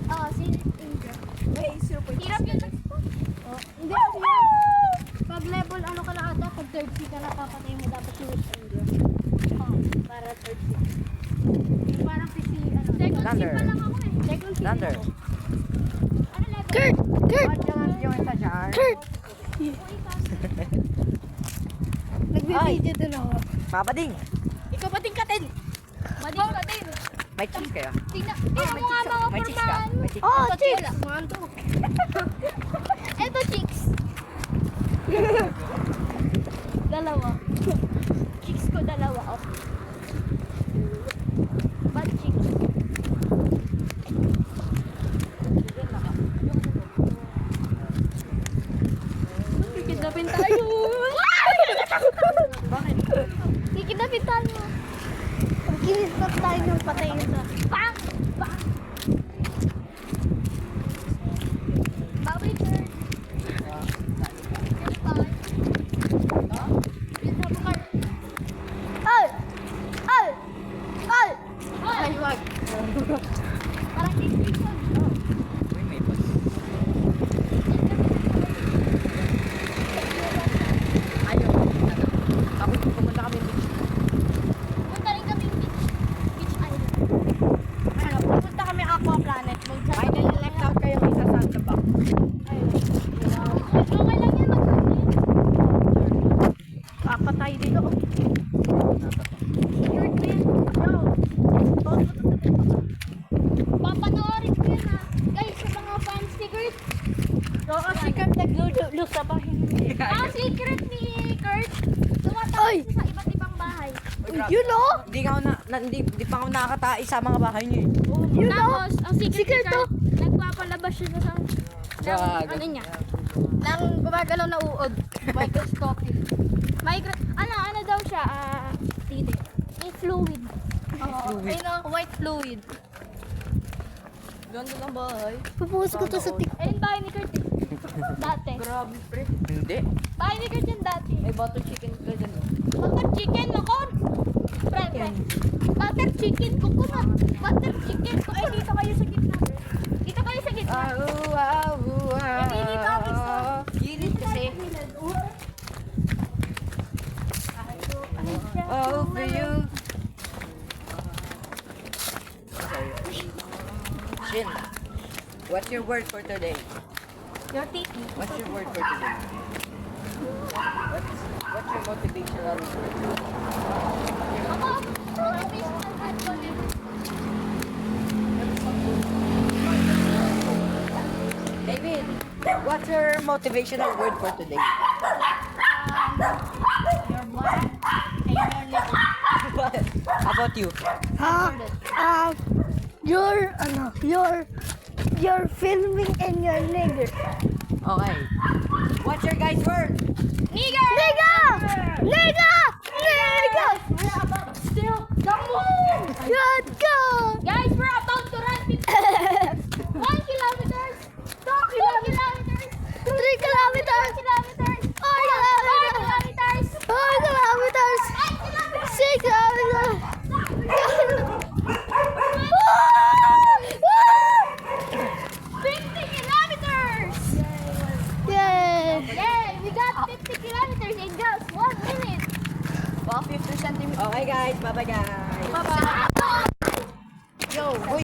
Oo, si Indra. May 0.6. Hirap yun. Oh, hindi kasi yun. Pag level ano ka na ata, pag third C ka na papatay mo dapat yung Indra. Oo, para third C. Yung parang PC ano. Second C Thunder. pa lang ako eh. Second C Thunder. ako. Ano level? Kurt! Kurt! Ba't yung sa jar? Kurt! Ay. Nagbibideo din ako. Papading. Ikaw pating katin. Mading katin. May cheese kayo? Tingnan mo nga mga May cheese ka? pormahan. May cheese. Oh, Ito, chicks! One, two. Ito, chicks. Dalawa. Chicks ko dalawa. Oh. Bad chicks. Kikidnapin tayo. Bakit? Kikidnapin tayo. Kinistop tayo ng patay sa... Bang! Bang! Bawal, sir. Ay! Ay! Ay! Ay, wag. Parang description. Uy, may bus. Ayaw. Ako, pumunta kami beach. Punta rin kami beach. Beach island. Ano, pupunta kami Aqua Planet. Finally left out kayong isa sa tabak. Okay lang yan. Papatay dito. Secret ko yan. Papanoorin ko yan ha. Guys, sa mga fan secret. Oo, si Kurt naglululo sa bahay. Ang secret ni Kurt. Ay! Tumatawag siya sa iba't ibang bahay. You know? Hindi ka ako hindi pa ako nakakatai sa mga bahay niyo eh. You know? Tapos, ang secret Secret ni Kurt, nagpapalabas siya ng Gago. ano niya. Nang gumagalaw na uod. Microscopic. Ano daw siya? Titi. May fluid. Fluid. White fluid. Ganda ng bahay. Pupost ko to sa TikTok. Ayun bahay ni Kurt. Dati. Grabe, pre. Hindi. Bahay ni Kurt yan dati. May butter chicken ka dyan. Oh. Butter chicken, ako. Pre. Butter chicken, coconut. Butter chicken. Ay, dito kayo sa gitna. Dito kayo sa gitna. Hindi, dito ang gusto. Gilid kasi. Oh, for you. Shin, what's your word for today? Your titi. What's your word for today? What's your motivational word? Ako, motivational advocate. David, what's your motivational word for today? Your black and your little. How about you? You're filming and you're nigger. Okay. What's your guys' word? Nigger! Nigga! Nigga! Nigga! Still, come on! God!